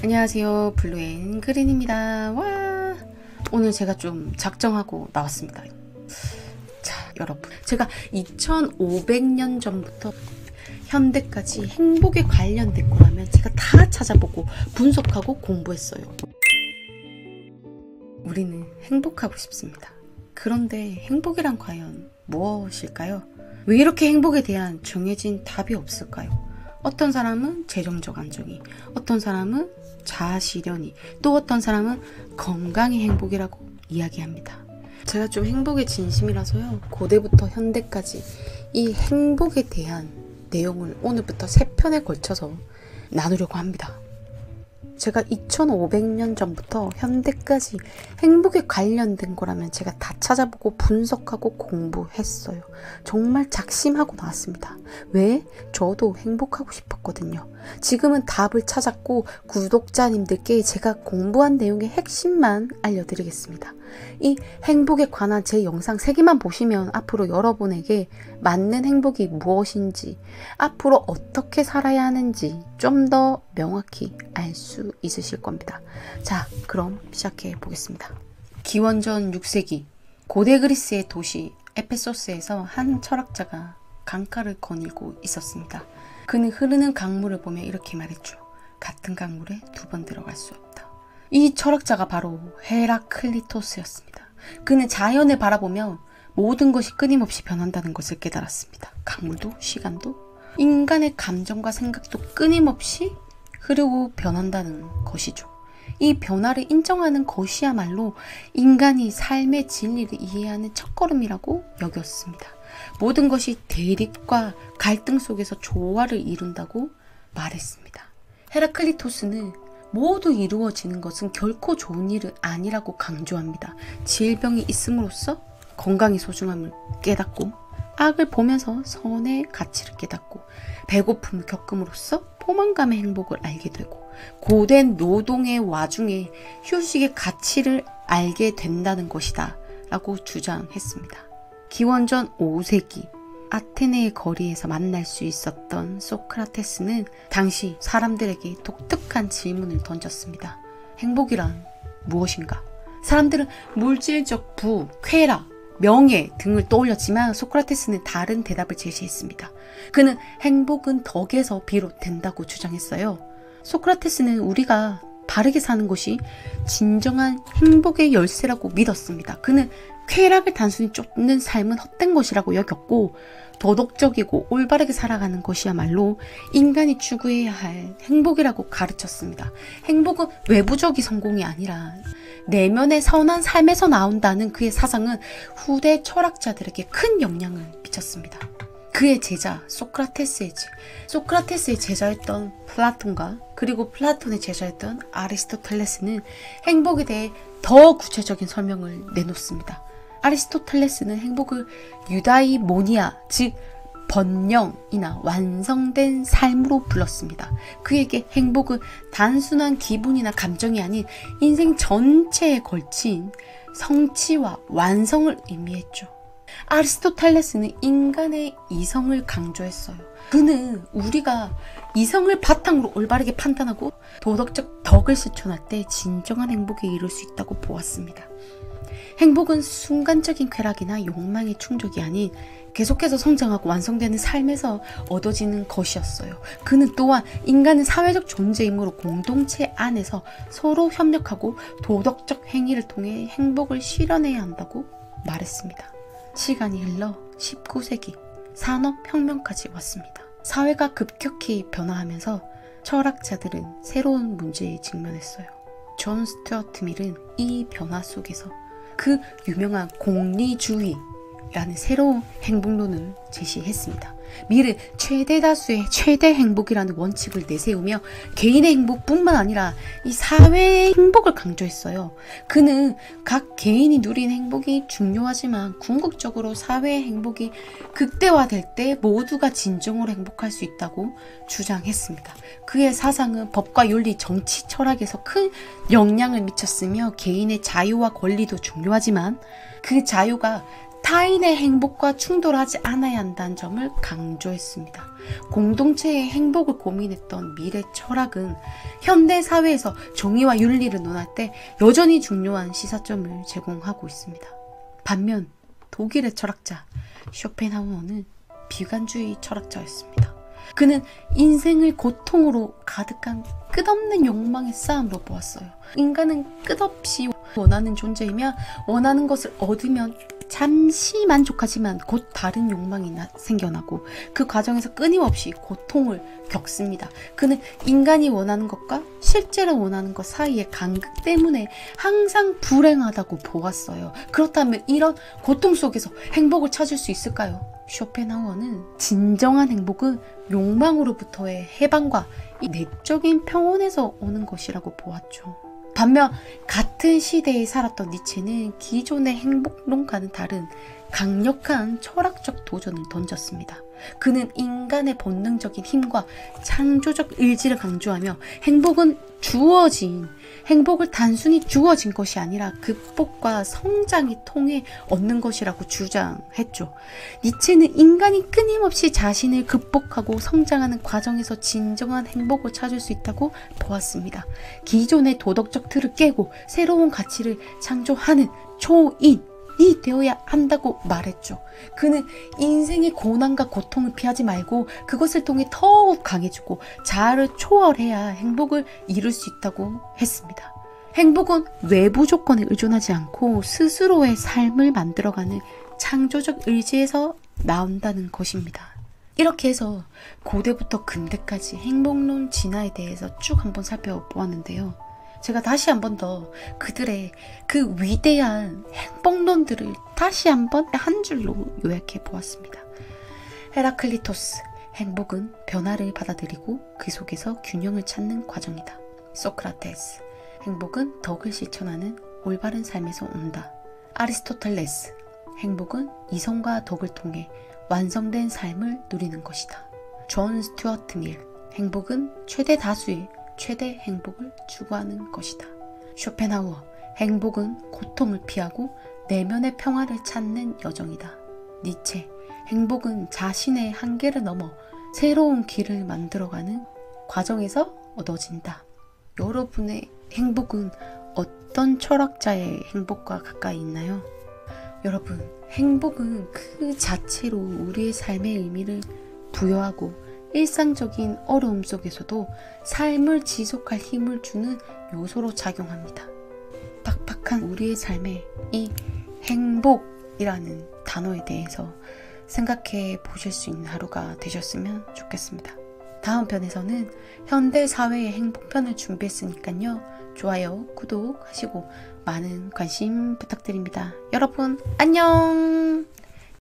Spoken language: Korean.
안녕하세요, 블루앤그린입니다. 와, 오늘 제가 좀 작정하고 나왔습니다. 자, 여러분, 제가 2500년 전부터 현대까지 행복에 관련된 거라면 제가 다 찾아보고 분석하고 공부했어요. 우리는 행복하고 싶습니다. 그런데 행복이란 과연 무엇일까요? 왜 이렇게 행복에 대한 정해진 답이 없을까요? 어떤 사람은 재정적 안정이, 어떤 사람은 자아실현이, 또 어떤 사람은 건강이 행복이라고 이야기합니다. 제가 좀 행복의 진심이라서요, 고대부터 현대까지 이 행복에 대한 내용을 오늘부터 3편에 걸쳐서 나누려고 합니다. 제가 2500년 전부터 현대까지 행복에 관련된 거라면 제가 다 찾아보고 분석하고 공부했어요. 정말 작심하고 나왔습니다. 왜? 저도 행복하고 싶었거든요. 지금은 답을 찾았고 구독자님들께 제가 공부한 내용의 핵심만 알려드리겠습니다. 이 행복에 관한 제 영상 3개만 보시면 앞으로 여러분에게 맞는 행복이 무엇인지, 앞으로 어떻게 살아야 하는지 좀 더 명확히 알 수 있으실 겁니다. 자, 그럼 시작해 보겠습니다. 기원전 6세기 고대 그리스의 도시 에페소스에서 한 철학자가 강가를 거닐고 있었습니다. 그는 흐르는 강물을 보며 이렇게 말했죠. 같은 강물에 2번 들어갈 수 없다. 이 철학자가 바로 헤라클리토스였습니다. 그는 자연을 바라보며 모든 것이 끊임없이 변한다는 것을 깨달았습니다. 강물도, 시간도, 인간의 감정과 생각도 끊임없이 흐르고 변한다는 것이죠. 이 변화를 인정하는 것이야말로 인간이 삶의 진리를 이해하는 첫걸음이라고 여겼습니다. 모든 것이 대립과 갈등 속에서 조화를 이룬다고 말했습니다. 헤라클리토스는 모두 이루어지는 것은 결코 좋은 일은 아니라고 강조합니다. 질병이 있음으로써 건강의 소중함을 깨닫고, 악을 보면서 선의 가치를 깨닫고, 배고픔을 겪음으로써 포만감의 행복을 알게 되고, 고된 노동의 와중에 휴식의 가치를 알게 된다는 것이다 라고 주장했습니다. 기원전 5세기 아테네의 거리에서 만날 수 있었던 소크라테스는 당시 사람들에게 독특한 질문을 던졌습니다. 행복이란 무엇인가? 사람들은 물질적 부, 쾌락, 명예 등을 떠올렸지만 소크라테스는 다른 대답을 제시했습니다. 그는 행복은 덕에서 비롯된다고 주장했어요. 소크라테스는 우리가 바르게 사는 것이 진정한 행복의 열쇠라고 믿었습니다. 그는 쾌락을 단순히 쫓는 삶은 헛된 것이라고 여겼고, 도덕적이고 올바르게 살아가는 것이야말로 인간이 추구해야 할 행복이라고 가르쳤습니다. 행복은 외부적인 성공이 아니라 내면의 선한 삶에서 나온다는 그의 사상은 후대 철학자들에게 큰 영향을 미쳤습니다. 그의 제자 소크라테스의 제자였던 플라톤과 그리고 플라톤의 제자였던 아리스토텔레스는 행복에 대해 더 구체적인 설명을 내놓습니다. 아리스토텔레스는 행복을 유다이모니아, 즉 번영이나 완성된 삶으로 불렀습니다. 그에게 행복은 단순한 기분이나 감정이 아닌 인생 전체에 걸친 성취와 완성을 의미했죠. 아리스토텔레스는 인간의 이성을 강조했어요. 그는 우리가 이성을 바탕으로 올바르게 판단하고 도덕적 덕을 실천할 때 진정한 행복에 이룰 수 있다고 보았습니다. 행복은 순간적인 쾌락이나 욕망의 충족이 아닌 계속해서 성장하고 완성되는 삶에서 얻어지는 것이었어요. 그는 또한 인간은 사회적 존재이므로 공동체 안에서 서로 협력하고 도덕적 행위를 통해 행복을 실현해야 한다고 말했습니다. 시간이 흘러 19세기 산업혁명까지 왔습니다. 사회가 급격히 변화하면서 철학자들은 새로운 문제에 직면했어요. 존 스튜어트 밀은 이 변화 속에서 그 유명한 공리주의라는 새로운 행복론을 제시했습니다. 밀은 최대 다수의 최대 행복이라는 원칙을 내세우며 개인의 행복뿐만 아니라 이 사회의 행복을 강조했어요. 그는 각 개인이 누린 행복이 중요하지만 궁극적으로 사회의 행복이 극대화될 때 모두가 진정으로 행복할 수 있다고 주장했습니다. 그의 사상은 법과 윤리, 정치, 철학에서 큰 영향을 미쳤으며 개인의 자유와 권리도 중요하지만 그 자유가 타인의 행복과 충돌하지 않아야 한다는 점을 강조했습니다. 공동체의 행복을 고민했던 미래 철학은 현대 사회에서 정의와 윤리를 논할 때 여전히 중요한 시사점을 제공하고 있습니다. 반면 독일의 철학자 쇼펜하우어는 비관주의 철학자였습니다. 그는 인생을 고통으로 가득한 끝없는 욕망의 싸움으로 보았어요. 인간은 끝없이 원하는 존재이며 원하는 것을 얻으면 잠시 만족하지만 곧 다른 욕망이 생겨나고 그 과정에서 끊임없이 고통을 겪습니다. 그는 인간이 원하는 것과 실제로 원하는 것 사이의 간극 때문에 항상 불행하다고 보았어요. 그렇다면 이런 고통 속에서 행복을 찾을 수 있을까요? 쇼펜하우어는 진정한 행복은 욕망으로부터의 해방과 이 내적인 평온에서 오는 것이라고 보았죠. 반면 같은 시대에 살았던 니체는 기존의 행복론과는 다른 강력한 철학적 도전을 던졌습니다. 그는 인간의 본능적인 힘과 창조적 의지를 강조하며 행복을 단순히 주어진 것이 아니라 극복과 성장이 통해 얻는 것이라고 주장했죠. 니체는 인간이 끊임없이 자신을 극복하고 성장하는 과정에서 진정한 행복을 찾을 수 있다고 보았습니다. 기존의 도덕적 틀을 깨고 새로운 가치를 창조하는 초인이 되어야 한다고 말했죠. 그는 인생의 고난과 고통을 피하지 말고 그것을 통해 더욱 강해지고 자아를 초월해야 행복을 이룰 수 있다고 했습니다. 행복은 외부 조건에 의존하지 않고 스스로의 삶을 만들어가는 창조적 의지에서 나온다는 것입니다. 이렇게 해서 고대부터 근대까지 행복론 진화에 대해서 쭉 한번 살펴보았는데요. 제가 다시 한 번 더 그들의 그 위대한 행복론들을 다시 한번 한 줄로 요약해 보았습니다. 헤라클리토스, 행복은 변화를 받아들이고 그 속에서 균형을 찾는 과정이다. 소크라테스, 행복은 덕을 실천하는 올바른 삶에서 온다. 아리스토텔레스, 행복은 이성과 덕을 통해 완성된 삶을 누리는 것이다. 존 스튜어트 밀, 행복은 최대 다수의 최대 행복을 추구하는 것이다. 쇼펜하우어, 행복은 고통을 피하고 내면의 평화를 찾는 여정이다. 니체, 행복은 자신의 한계를 넘어 새로운 길을 만들어가는 과정에서 얻어진다. 여러분의 행복은 어떤 철학자의 행복과 가까이 있나요? 여러분, 행복은 그 자체로 우리의 삶의 의미를 부여하고 일상적인 어려움 속에서도 삶을 지속할 힘을 주는 요소로 작용합니다. 팍팍한 우리의 삶에 이 행복이라는 단어에 대해서 생각해 보실 수 있는 하루가 되셨으면 좋겠습니다. 다음 편에서는 현대 사회의 행복편을 준비했으니까요. 좋아요, 구독하시고 많은 관심 부탁드립니다. 여러분 안녕!